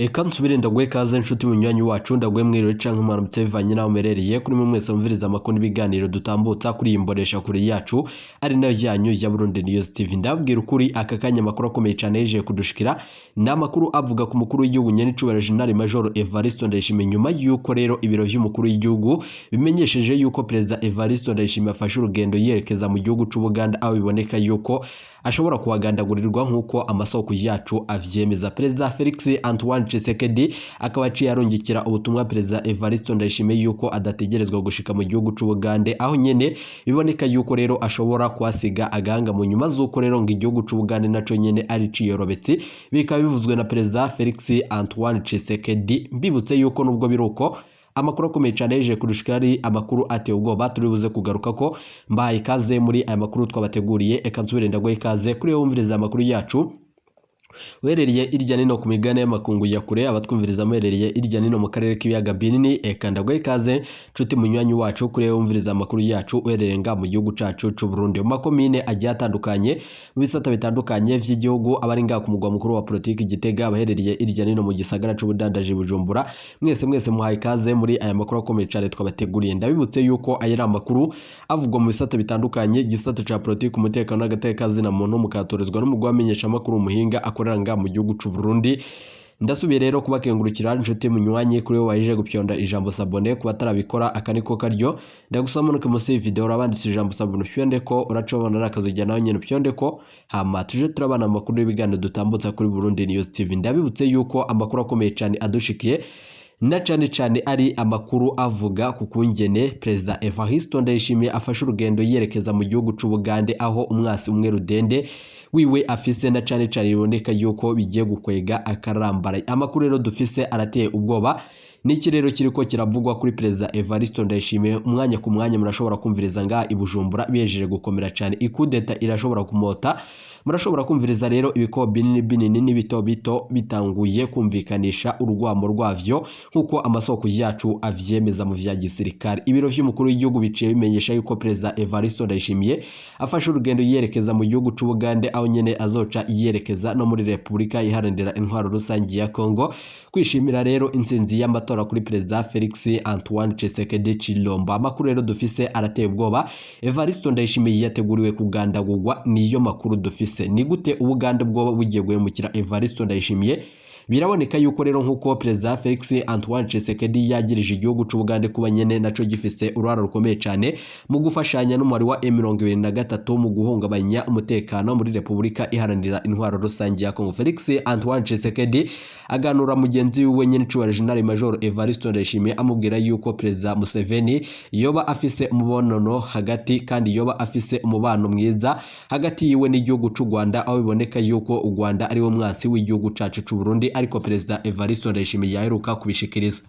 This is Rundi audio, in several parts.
Eka nsubire ndagwe kaze nshuti munywanyi wacu ndagwe mwiriro canke mwaramutse bivanye naho mereriye kuri mwe mwese mumviriza amakuru n'ibiganiro dutambutsa kuri imboresha kuri yacu ari nayo yanyu ya Burundi News TV. Ndabwira ukuri aka kanya makuru akomeye cyane yeje kudushikira n'amakuru avuga ku mukuru w'igihugu nyene cubera General Major Evariste Ndayishimiye nyuma yuko rero ibiro vy'umukuru w'igihugu bimenyesheje yuko President Evariste Ndayishimiye afashe urugendo yerekeza mu gihugu c'u Uganda aho biboneka yuko ashobora kuwagandagurirwa nkuko amasoko yacu avyemeza. President Felix Antoine Tshisekedi akaba yarongikira ubutumwa President Evariste Ndayishimiye yuko adategerezwa gushika mu gihugu c'u Uganda aho nyene biboneka yuko rero ashobora kwasiga aganga mu nyuma z'uko rero ngo igihugu c'u Uganda naco nyene ari ciyorobetse bikaba bivuzwe na President Felix Antoine Tshisekedi. Mbibutse yuko nubwo biruko amakuru akomeye cyane yeje kudushikira ari amakuru ateye ubwoba turibuze kugaruka ko mbaye ikaze muri aya makuru twabateguriye. Eka nsubire ndagwe ikaze kuri wumviriza amakuru yacu wereriye irya nino ku migane y'amakungu ya kure abatwumviriza muhereriye irya nino mu karere k'ibiyaga binini. Eka ndagwe ikaze nshuti munywanyi wacu kuri wumviriza amakuru yacu werereye nga mu gihugu cacu c'u Burundi mu makomine agiye atandukanye mu bisata bitandukanye vy'igihugu abari nga ku mugwa mukuru wa politiki Gitega abahereriye irya nino mu gisagara c'ubudandaji Bujumbura. Mwese muhaye ikaze muri aya makuru akomeye cyane twabateguriye. Ndabibutse yuko ayera amakuru avugwa mu bisata bitandukanye gisata ca politiki umutekano n'agateka zina muntu mukatorezwa n'umugwa wamenyesha amakuru umuhinga akorera mu gihugu c'u Burundi. Ndasubiye rero kubakengurukira inshuti munywanyi kuri we wajije gupyonda ijambo sabone kuba tarabikora akaniko karyo ndagusoma nuko musi video urabanditse ijambo sabone pyonde ko uracobona rakazujya nawe nyene pyonde ko hama tuje turabana amakuru y'ibigano dutambutsa kuri Burundi News TV. Ndabibutse yuko amakuru akomeye cyane adushikiye na cyane ari amakuru avuga ku kungene President Evariste Ndayishimiye afashe urugendo yerekeza mu gihugu c'u Bugande aho umwasi umwe rudende wiwe afise na cyane iboneka yuko bigiye gukwega akarambara. Amakuru rero dufise arateye ubwoba niki rero kiriko kiravugwa kuri President Evariste Ndayishimiye umwanya ku mwanya murashobora kumviriza nga ibujumbura biyejeje gukomera cyane ikudeta irashobora kumota murashobora kumviriza rero ibiko binini n'ibito bito bitanguye kumvikanisha urugwamo rwavyo nkuko amasoko yacu avyemeza mu vya gisirikare. Ibiro vy'umukuru w'igihugu biciye bimenyesha yuko President Evariste Ndayishimiye afashe urugendo yerekeza mu gihugu c'u Buganda aho nyene azoca yerekeza no muri Republika iharanira intwaro rusangi ya Kongo kwishimira rero intsinzi y'amatora kuri President Felix Antoine Tshisekedi Chilombo. Amakuru rero dufise arateye ubwoba. Evariste Ndayishimiye yateguriwe kugandagurwa niyo makuru dufise. Ni gute Ubuganda bwo bugiye guhemukira Evariste Ndayishimiye? Biraboneka yuko rero nkuko President Felix Antoine Tshisekedi yagirije igihugu c'u Buganda kuba nyene naco gifise urwara rukomeye cyane mu gufashanya n'umwari wa M23 mu guhungabanya umutekano muri Republika iharanira intwaro rusangi ya Kongo. Felix Antoine Tshisekedi aganura mugenzi we nyene cubera General Major Evariste Ndayishimiye amubwira yuko President Museveni yoba afise umubonono hagati kandi yoba afise umubano mwiza hagati yiwe n'igihugu c'u Rwanda aho biboneka yuko u Rwanda ari wo mwasi w'igihugu cacu c'u Burundi ariko President Evariste Ndayishimiye yaheruka kubishikiriza.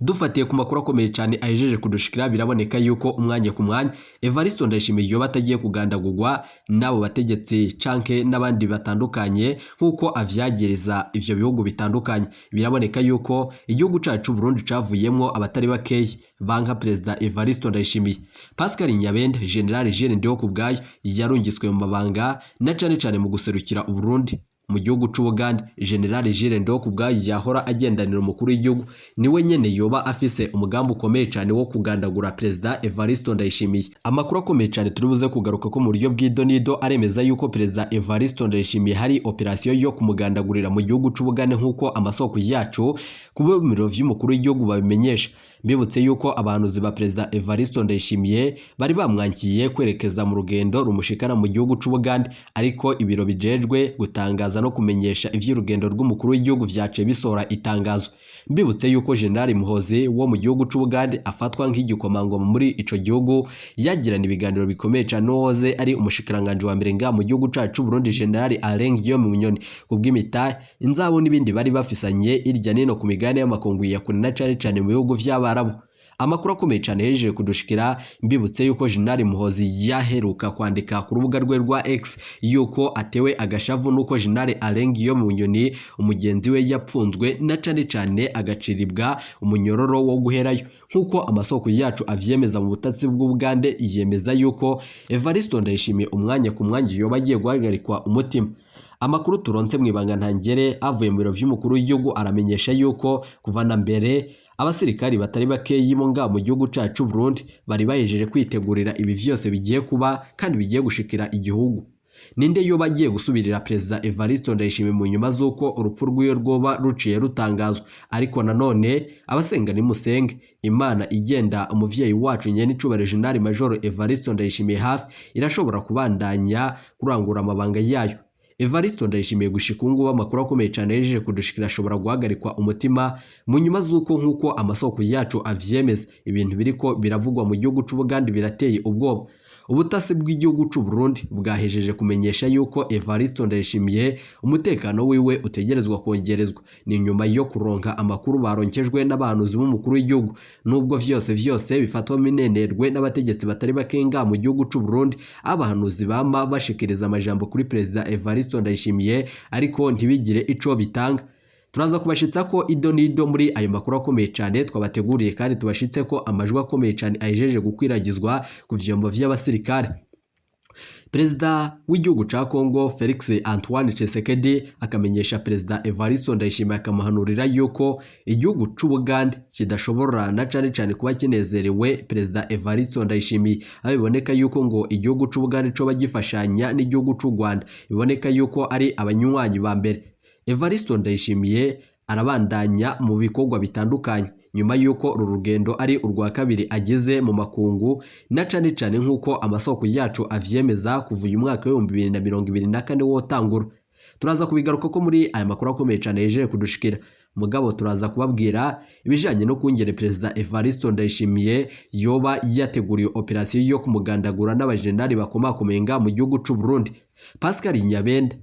Dufatiye ku makuru akomeye cyane ahejeje kudushikira biraboneka yuko umwanya ku mwanya Evariste Ndayishimiye yoba atagiye kugandagurwa nabo bategetsi canke n'abandi batandukanye nkuko avyagiriza ivyo bihugu bitandukanye. Biraboneka yuko igihugu cacu Burundi cavuyemwo abatari bakeye banka President Evariste Ndayishimiye. Pascal Nyabende General Jean Ndio kubgayo yarungitswe mu mabanga na cyane mu guserukira u Burundi mu gihugu c'u Buganda. General Jean Ndio kubgayo yahora agendanira umukuru w'igihugu niwe nyene yoba afise umugambi ukomeye cyane wo kugandagura President Evariste Ndayishimiye. Amakuru akomeye cyane turibuze kugaruka ko mu buryo bw'idonido aremeza yuko President Evariste Ndayishimiye hari operation yo kumugandagurira mu gihugu c'u Buganda nkuko amasoko yacu ku biro vy'umukuru w'igihugu babimenyesha. Mbibutse yuko abanuzi ba President Evariste Ndayishimiye bari bamwankiye kwerekeza mu rugendo rumushikana mu gihugu c'u Buganda ariko ibiro bijejwe gutangaza no kumenyesha ivy'urugendo rw'umukuru w'igihugu vyace bisora itangazo. Mbibutse yuko General Muhozi wo mu gihugu c'u Buganda afatwa nk'igikomangoma muri ico gihugu yagirana ibiganiro bikomeye cyane n'uwoze ari umushikiranganje wa mbere nga mu gihugu cacu Burundi General Alain Guillaume Munyoni kubw'imita inzabo n'ibindi bari bafisanye irya nino ku migane y'amakungu ya kure na cyane mu bihugu vy'Abarabu. Amakuru akomeye cyane yejeje kudushikira. Mbibutse yuko General Muhozi yaheruka kwandika ku rubuga rwe rwa X yuko atewe agashavu nuko General Alain Guillaume Munyoni umugenzi we yapfunzwe na cyane agaciribwa umunyororo wo guherayo nkuko amasoko yacu avyemeza mu butatsi bw'Ubugande yemeza yuko Evariste Ndayishimiye umwanya ku mwanya yoba agiye guhagarikwa umutima. Amakuru turonse mu ibanga ntangere avuye mu biro vy'umukuru w'igihugu aramenyesha yuko kuva na mbere abasirikari batari bakeyi mo nga mu gihugu cacu Burundi bari bayejeje kwitegurira ibi vyose bigiye kuba kandi bigiye gushikira igihugu. Ninde yo bagiye gusubirira President Evariste Ndayishimiye mu nyuma z'uko urupfu rw'iyo rwoba ruciye rutangazwa, ariko nanone abasenga nimusenge Imana igenda umuvyeyi wacu nyene icubare General Major Evariste Ndayishimiye hafi irashobora kubandanya kurangura amabanga yayo. Evariste Ndayishimiye gushika ubu amakuru akomeye cyane yejeje kudushikira ashobora guhagarikwa umutima mu nyuma z'uko nkuko amasoko yacu avyemeza ibintu biriko biravugwa mu gihugu c'Ubuganda birateye ubwoba. Ubutasi bw'igihugu c'u Burundi bwahejeje kumenyesha yuko Evariste Ndayishimiye umutekano wiwe utegerezwa kongerezwa ni nyuma yo kuronka amakuru baronkejwe n'abahanuzi b'umukuru w'igihugu. Nubwo vyose bifatwa minenerwe n'abategetsi batari bakenga mu gihugu c'u Burundi, abahanuzi bama bashikiriza amajambo kuri President Evariste Ndayishimiye ariko ntibigire ico bitanga. Turaza kubashitsa ko ido nido muri ayo makuru akomeye cyane twabateguriye kandi tubashitse ko amajwi akomeye cyane ajeje gukwiragizwa ku vyombo vy'abasirikare. Perezida w'igihugu ca Congo Felix Antoine Tshisekedi akamenyesha President Evariste Ndayishimiye akamuhanurira yuko igihugu c'Ubuganda kidashobora na cane kuba kinezerewe President Evariste Ndayishimiye. Abiboneka yuko ngo igihugu c'Ubuganda co bagifashanya n'igihugu c'u Rwanda biboneka yuko ari abanywanyi ba mbere. Evariste Ndayishimiye arabandanya mu bikorwa bitandukanye nyuma yuko urugendo ari urwa kabiri ageze mu makungu na cane nkuko amasoko yacu avyemeza kuva uyu mwaka wa 2024 wotangura. Turaza kubigaruka ko muri aya makuru akomeye cyane yejeje kudushikira. Mugabo turaza kubabwira ibijanye no kungere President Evariste Ndayishimiye yoba yateguriye operation yo kumugandagura n'abajenerali bakomakomeye nga mu gihugu c'u Burundi. Pascal Nyabenda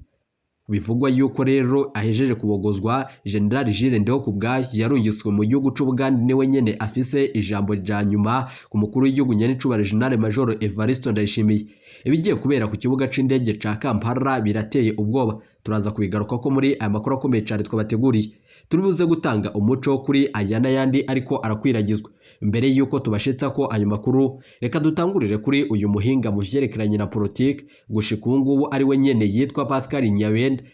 bivugwa yuko rero ahejeje kubogozwa General Jules Ndihokubwayo yarungiswe mu gihugu c'Ubuganda niwe nyene afise ijambo rya nyuma ku mukuru w'igihugu nyene icubare General Major Evariste Ndayishimiye. Ibigiye kubera ku kibuga c'indege ca Kampala birateye ubwoba. Turaza kubigaruka ko muri aya makuru akomeye cyane twabateguriye. Turibuze gutanga umuco kuri aya n'ayandi ariko arakwiragizwa. Mbere yuko tubashitsa ko ayo makuru, reka dutangurire kuri uyu muhinga mu vyerekeranye na politike gushika ubu ngubu ari we nyene yitwa Pascal Nyabenda.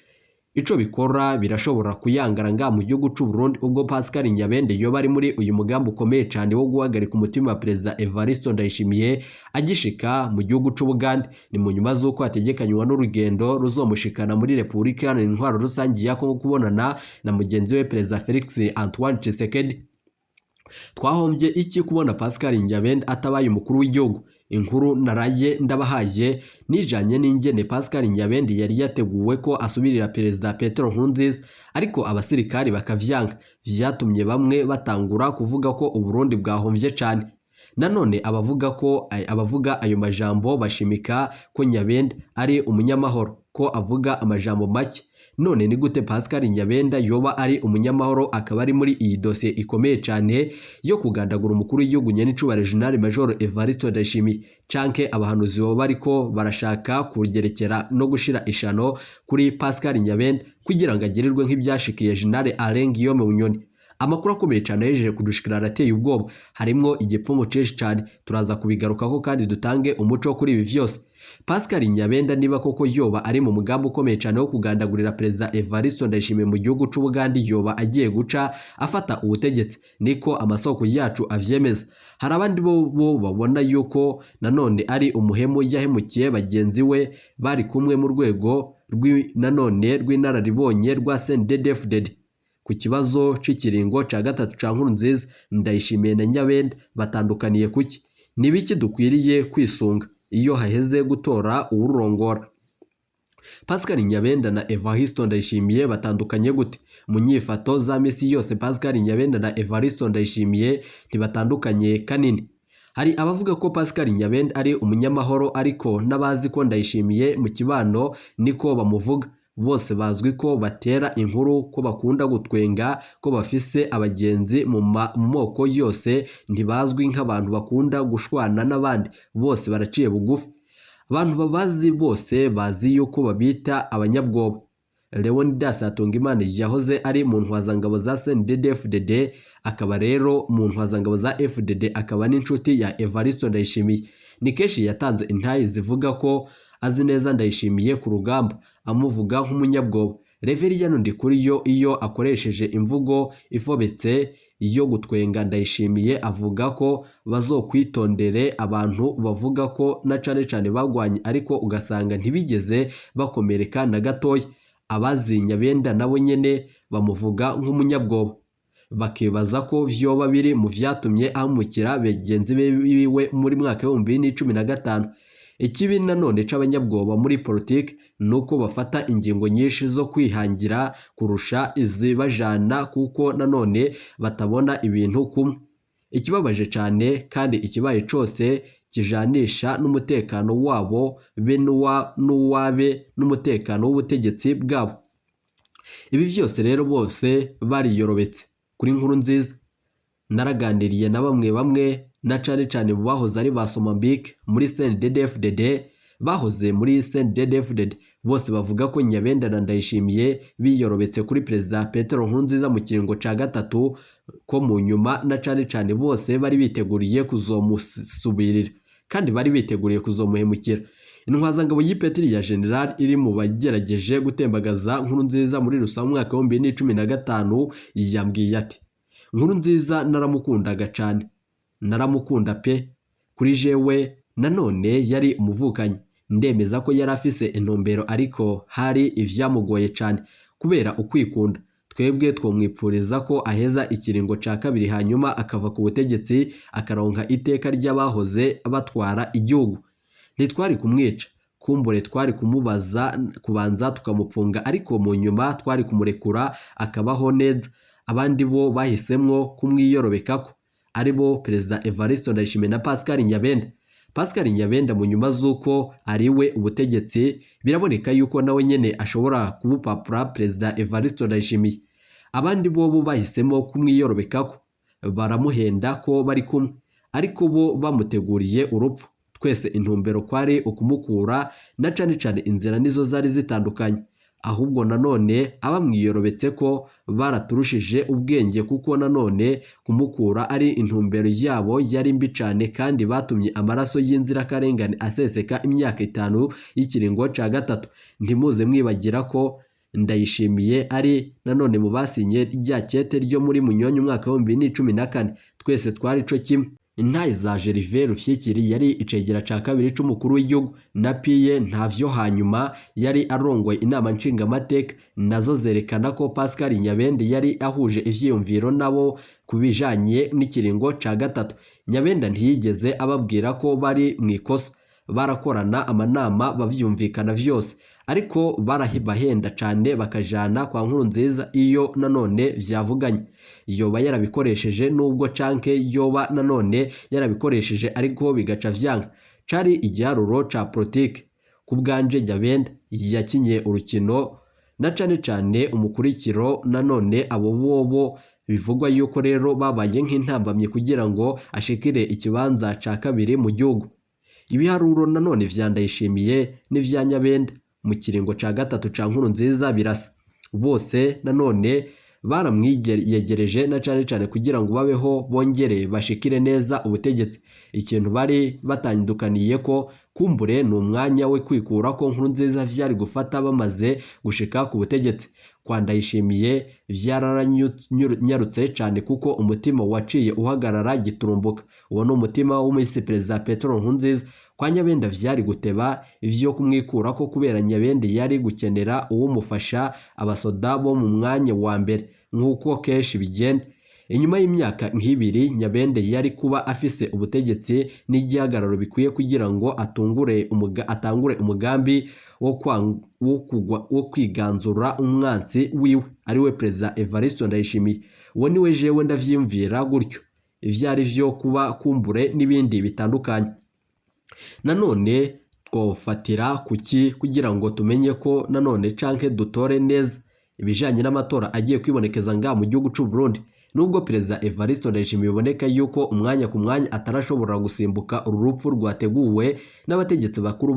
Ico bikora birashobora kuyangara nga mu gihugu c'u Burundi ubwo Pascal Nyabenda yoba ari muri uyu mugambo ukomeye cyane wo guhagarika umutima wa President Evariste Ndayishimiye agishika mu gihugu c'Ubuganda. Ni mu nyuma z'uko ategekanywa n'urugendo ruzomushikana muri Republika Intwaro Rusangi ya Kongo kubonana na mugenzi we President Felix Antoine Tshisekedi. Twahombye iki kubona Pascal Nyabenda atabaye umukuru w'igihugu? Inkuru naraye ndabahaye nijanye n'ingene Pascal Nyabenda yari yateguwe ko asubirira President Petero Nkurunziza, ariko abasirikari bakavyanga, vyatumye bamwe batangura kuvuga ko Uburundi bwahomvye cyane. Nanone abavuga ayo majambo bashimika ko Nyabenda ari umunyamahoro, ko avuga amajambo make. None ni gute Pascal Nyabenda yoba ari umunyamahoro akaba ari muri iyi dossier ikomeye cyane yo kugandagura umukuru w'igihugu nyene icubare General Major Evariste Ndayishimiye? Canke abahanuzi bo bariko barashaka kugerekera no gushira ishano kuri Pascal Nyabenda kugira ngo agirirwe nk'ibyashikiye General Alain Guillaume Bunyoni? Amakuru akomeye cyane yejeje kudushikira arateye ubwoba, harimwo igipfumu ceshi cyane. Turaza kubigarukako kandi dutange umuco kuri ibi vyose. Pascal Nyabenda niba koko yoba ari mu mugambo ukomeye cyane wo kugandagurira President Evariste Ndayishimiye mu gihugu c'Ubuganda, yoba agiye guca afata ubutegetsi niko amasoko yacu avyemeza. Hari abandi bo babona yuko nanone ari umuhemu yahemukiye bagenzi we bari kumwe mu rwego nanone rw'inararibonye rwa CNDD-FDD. Ku kibazo c'ikiringo ca gatatu ca Nkurunziza, Ndayishimiye na Nyabenda batandukaniye kuki? Nibiki dukwiriye kwisunga iyo haheze gutora uwurongora? Pascal Nyabenda na Evariste Ndayishimiye batandukanye gute? Mu nyifato za misi yose Pascal Nyabenda na Evariste Ndayishimiye ntibatandukanye kanini. Hari abavuga ko Pascal Nyabenda ari umunyamahoro, ariko nabazi ko Ndayishimiye mu kibano niko bamuvuga. Bose bazwi ko batera inkuru, ko bakunda gutwenga, ko bafise abagenzi mu moko yose, ntibazwi nk'abantu bakunda gushwana n'abandi. Bose baraciye bugufi. Abantu babazi bose bazi yuko babita abanyabwoba. Leonidas Hatungimana yahoze ari mu ntwazangabo za CNDD-FDD, akaba rero mu ntwazangabo za FDD, akaba n'inshuti ya Evariste Ndayishimiye. ni kenshi yatanze intayi zivuga ko azi neza Ndayishimiye ku rugamba amuvuga nk'umunyabwoba. Reverien Ndikuriyo iyo akoresheje imvugo ifobetse iyo gutwenga Ndayishimiye avuga ko bazokwitondere abantu bavuga ko na cane bagwanye ariko ugasanga ntibigeze bakomereka na gatoya. Abazi Nyabenda nabo nyene bamuvuga nk'umunyabwoba, bakibaza ko vyoba biri mu vyatumye ahumukira begenzi biwe muri mwaka wa 2015. Ikibi nanone c'abanyabwoba muri politiki nuko bafata ingingo nyinshi zo kwihangira kurusha izibajana kuko nanone batabona ibintu kumwe. Ikibabaje cyane kandi ikibaye cose kijanisha n'umutekano wabo be n'uwabe n'umutekano w'ubutegetsi bwabo. Ibi vyose rero bose bariyorobetse kuri Nkurunziza. Naraganiriye na bamwe na cane mu bahoze ari ba Somambike muri CNDD-FDD, bahoze muri CNDD-FDD bose bavuga ko Nyabenda na Ndayishimiye biyorobetse kuri Perezida Petero Nkurunziza mu kiringo ca gatatu, ko mu nyuma na cane bose bari biteguriye kuzomusubirira kandi bari biteguriye kuzomuhemukira. Intwazangabo y'ipetiri ya General iri mu bagerageje gutembagaza Nkurunziza muri rusanzwe mwaka wa 2015 yambwiye ati Nkurunziza naramukundaga cyane, naramukunda pe, kuri jewe nanone yari umuvukanyi, ndemeza ko yari afise intumbero ariko hari ivyamugoye cyane kubera ukwikunda. Twebwe twomwipfuriza ko aheza ikiringo ca kabiri hanyuma akava ku butegetsi akaronka iteka ry'abahoze batwara igihugu. Ntitwari kumwica, kumbure twari kumubaza kubanza tukamupfunga ariko mu nyuma twari kumurekura akabaho neza. Abandi bo bahisemwo kumwiyorobekako aribo Perezida Evariste Ndayishimiye na Pascal Nyabenda. Pascal Nyabenda mu nyuma zuko ariwe ubutegetsi biraboneka yuko nawe nyene ashobora kubupapura Perezida Evariste Ndayishimiye. Abandi bo bahisemo kumwiyorobekako baramuhenda ko bari kumwe ariko bo bamuteguriye urupfu. Twese intumbero kwari ukumukura na cane inzira nizo zari zitandukanye. Ahubwo nanone abamwiyorobetse ko baraturushije ubwenge kuko nanone kumukura ari intumbero yabo yari mbi cyane kandi batumye amaraso y'inzirakarengane aseseka imyaka 5 y'ikiringo ca gatatu. Ntimuze mwibagira ko Ndayishimiye ari nanone mu basinye rya cyete ryo muri Munyonyo mwaka wa 2014. Twese twari co kimwe. Intayi za Gervais Rufyikiri yari icegera ca kabiri c'umukuru w'igihugu na piye ntavyo hanyuma yari arongoye inama nshingamateka, nazo zerekana ko Pascal Nyabenda yari ahuje ivyiyumviro nabo kubijanye n'ikiringo ca gatatu. Nyabenda ntiyigeze ababwira ko bari mwikosa, barakorana amanama bavyumvikana vyose ariko barahibahenda cane bakajana kwa Nkurunziza iyo nanone vyavuganye. Yoba yarabikoresheje nubwo canke yoba nanone yarabikoresheje ariko bigaca vyanga. Cari igiharuro ca politiki. Kubwanje Nyabenda yakinye urukino na cane umukurikiro nanone abo bobo bivugwa yuko rero babaye nk'intambamye kugira ngo ashikire ikibanza ca kabiri mu gihugu. Ibiharuro nanone vya Ndayishimiye n'ivya Nyabenda mu kiringo ca gatatu ca Nkurunziza birasa. Bose nanone baramwiyegereje na cane kugira ngo babeho bongere bashikire neza ubutegetsi. Ikintu bari batandukaniye ko kumbure n'umwanya we kwikura ko Nkurunziza vyari gufata bamaze gushika ku butegetsi. Kwa Ndayishimiye vyararanyarutse cane kuko umutima waciye uhagarara giturumbuka. Uwo no umutima w'umuyisi Perezida Petero Nkurunziza. Kwa Nyabenda vyari guteba ivyo kumwikura ko kubera Nyabenda yari gukenera uwumufasha abasoda bo mu mwanya wa mbere nk'uko keshi bigenda. Inyuma y'imyaka nk'ibiri Nyabenda yari kuba afise ubutegetsi n'igihagararo bikwiye kugira ngo atangure umugambi wo kwiganzura umwansi wiwe ariwe Perezida Evariste Ndayishimiye. Uwo niwe jewe ndavyimvira gutyo. Ivyari vyo kuba kumbure n'ibindi bitandukanye. Nanone twofatira kuki kugira ngo tumenye ko nanone canke dutore neza ibijanye n'amatora agiye kwibonekeza nga mu gihugu c'u Burundi. Nubwo Perezida Evariste Ndayishimiye biboneka yuko umwanya ku mwanya atarashobora gusimbuka urupfu rwateguwe n'abategetsi bakuru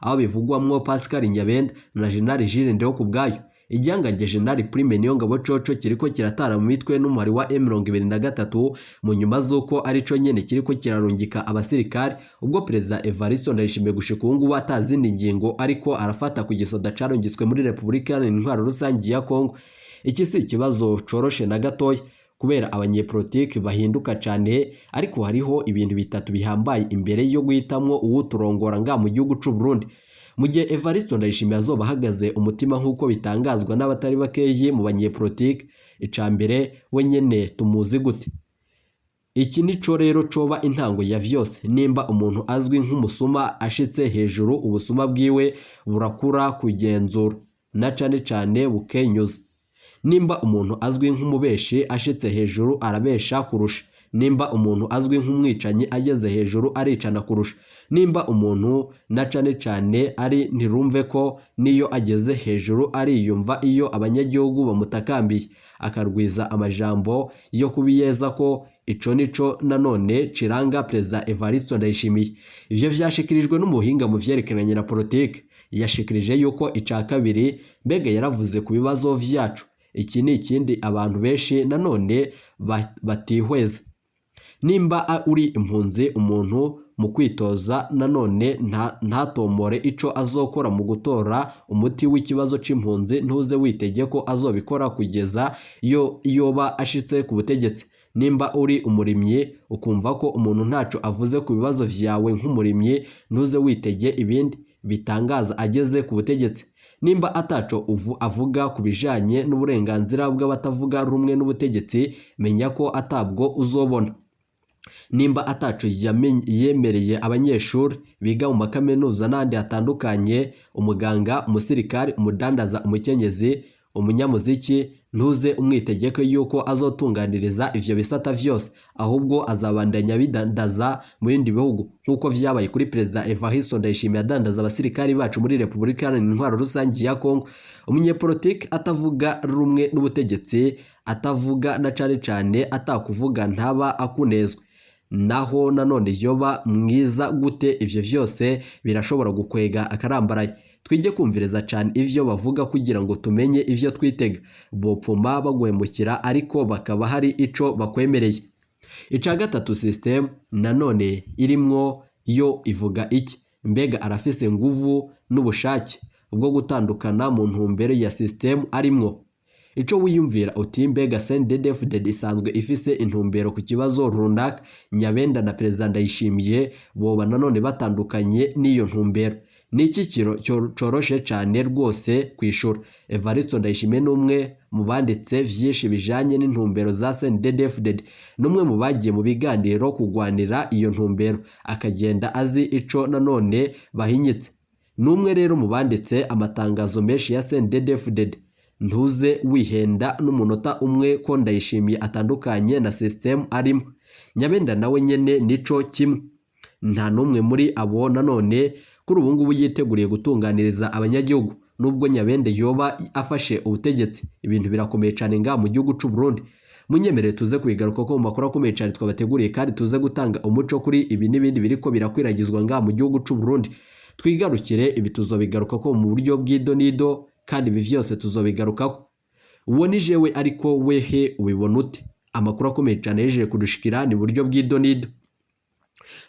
aho bivugwamwo Pascal Nyabenda na General Jules Ndeo kubwayo. igihangange General Prime Niyongabo Coco kiriko kiratana mu mitwe n'umubare wa M23 mu nyuma z'uko arico nyene kiriko kirarungika abasirikare, ubwo Perezida Evariste Ndayishimiye gushika ubu ngubu atazindi ngingo ariko arafata ku gisoda carungitswe muri Repubulika Iharanira Intwaro Rusangi ya Kongo. Iki si ikibazo coroshe na gatoya kubera abanyepolitiki bahinduka cyane, ariko hariho ibintu bitatu bihambaye imbere yo guhitamwo uwuturongora nga mu gihugu c'u Burundi. Mu gihe Evariste Ndayishimiye azoba ahagaze umutima nk'uko bitangazwa n'abatari bakeye mu banyepolitiki, icambere we nyene tumuzi gute? Iki nico rero coba intango ya vyose. Nimba umuntu azwi nk'umusuma ashitse hejuru, ubusuma bwiwe burakura kugenzura na cane bukenyuza. Nimba umuntu azwi nk'umubeshi ashitse hejuru arabesha kurusha. Nimba umuntu azwi nk'umwicanyi ageze hejuru aricana kurusha. Nimba umuntu na cane ari ntirumve ko niyo ageze hejuru ariyumva iyo abanyagihugu bamutakambiye, akarwiza amajambo yo kubiyeza ko ico nico nanone ciranga Perezida Evariste Ndayishimiye. Ivyo vyashikirijwe n'umuhinga mu vyerekeranye na politike. Yashikirije yuko ica kabiri mbega yaravuze ku bibazo vyacu. Iki ni ikindi abantu benshi nanone batihweza. Nimba uri impunzi, umuntu mu kwitoza nanone ntatomore ico azokora mu gutora umuti w'ikibazo c'impunzi, ntuze witege ko azobikora kugeza yoba ashitse ku butegetsi. Nimba uri umurimyi ukumva ko umuntu ntaco avuze ku bibazo vyawe nk'umurimyi, ntuze witege ibindi bitangaza ageze ku butegetsi. Nimba ataco avuga ku bijanye n'uburenganzira bw'abatavuga rumwe n'ubutegetsi, menya ko atabwo uzobona. Nimba ataco yemereye abanyeshuri biga mu makaminuza n'andi atandukanye, umuganga, umusirikare, umudandaza, umukenyezi, umunyamuziki, ntuze umwitegeko yuko azotunganiriza ivyo bisata vyose, ahubwo azabandanya bidandaza mu bindi bihugu nk'uko vyabaye kuri Perezida Evariste Ndayishimiye adandaza abasirikari bacu muri Repubulika Iharanira Intwaro Rusangi ya Kongo. Umunyepolitiki atavuga rumwe n'ubutegetsi, atavuga na cane atakuvuga ntaba akunezwe. Naho nanone yoba mwiza gute, ivyo vyose birashobora gukwega akarambaraye. Twige kumvireza cyane ivyo bavuga kugira ngo tumenye ivyo twitega. Bopfuma baguhemukira ariko bakaba hari ico bakwemereye. Ica gatatu, system nanone irimwo yo ivuga iki? Mbega arafise nguvu n'ubushake bwo gutandukana mu ntumbero ya system arimwo? Ico wiyumvira uti mbega CNDD-FDD isanzwe ifise intumbero ku kibazo runaka, Nyabenda na Perezida Ndayishimiye boba nanone batandukanye n'iyo ntumbero. Niki coroshe cyane rwose kwishura. Evariste Ndayishimiye n'umwe mu banditse vyinshi bijanye n'intumbero za CNDD-FDD, n'umwe mu bagiye mu biganiro kugwanira iyo ntumbero, akagenda azi ico nanone bahinyitse. N'umwe rero mu banditse amatangazo menshi ya CNDD-FDD. Ntuze wihenda n'umunota umwe ko Ndayishimiye atandukanye na system arimo. Nyabenda nawe nyene nico kimwe. Nta numwe muri abo nanone kuri ubu ngubu yiteguriye gutunganiriza abanyagihugu. Nubwo Nyabende yoba afashe ubutegetsi, ibintu birakomeye cyane nga mu gihugu c'u Burundi. Munyemerere tuze kwigaruka ko mu makuru akomeye cyane twabateguriye, kandi tuze gutanga umuco kuri ibi n'ibindi biriko birakwiragizwa nga mu gihugu c'u Burundi. Twigarukire ibi tuzobigaruka ko mu buryo bw'idonido, kandi ibi vyose tuzobigarukako. Uwo ni jewe, ariko wehe ubibona ute? Amakuru akomeye cyane yejeje kudushikira ni buryo bw'idonido.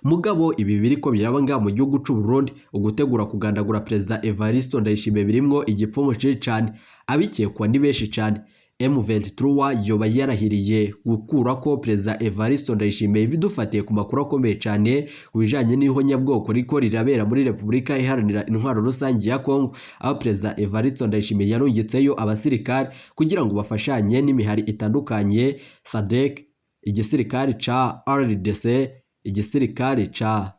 Mugabo ibi biriko biraba nga mu gihugu c'u Burundi, ugutegura kugandagura Perezida Evariste Ndayishimiye birimwo igipfumu cyane. Abikekwa ni benshi cyane. M23 yoba yarahiriye gukurako Perezida Evariste Ndayishimiye, bidufatiye ku makuru akomeye cyane kubijanye n'ihonyabwoko riko rirabera muri Repubulika Iharanira Intwaro Rusangi ya Kongo, aho Perezida Evariste Ndayishimiye yarungitseyo abasirikare kugira ngo bafashanye n'imihari itandukanye, SADC, igisirikare ca RDC, igisirikare ca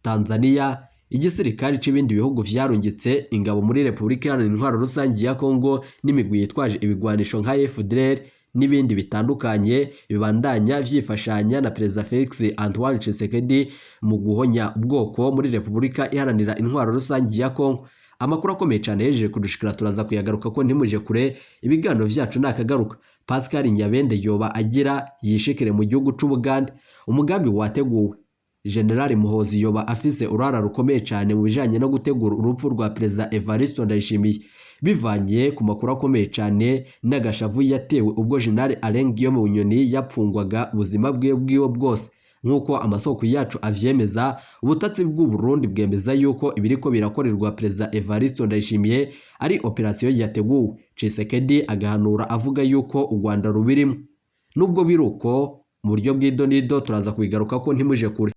Tanzania, igisirikare c'ibindi bihugu vyarungitse ingabo muri Repubulika Iharanira Intwaro Rusangi ya Kongo, n'imigwi yitwaje ibigwanisho nka FDLR n'ibindi bitandukanye bibandanya vyifashanya na Perezida Felix Antoine Tshisekedi mu guhonya ubwoko muri Repubulika Iharanira Intwaro Rusangi ya Kongo. Amakuru akomeye cyane yejeje kudushikira, turaza kuyagaruka ko ntimuje kure. Ibiganiro vyacu nakagaruka. Pascal Nyabende yoba agira yishikire mu gihugu c'u Buganda. Umugambi wateguwe. General Muhozi yoba afise urara rukomeye cyane mu bijanye no gutegura urupfu rwa Perezida Evariste Ndayishimiye. bivanye ku makuru akomeye cyane n'agashavu yatewe ubwo General Alengiyo mu Bunyoni yapfungwaga ubuzima bwiwe bwose. Nk'uko amasoko yacu avyemeza, ubutatsi bw'u Burundi bwemeza yuko ibiriko birakorerwa Perezida Evariste Ndayishimiye ari operasiyo yateguwe. Tshisekedi agahanura avuga yuko u Rwanda rubirimo. Nubwo biruko mu buryo bw'idonido turaza kubigaruka ko ntimuje kure.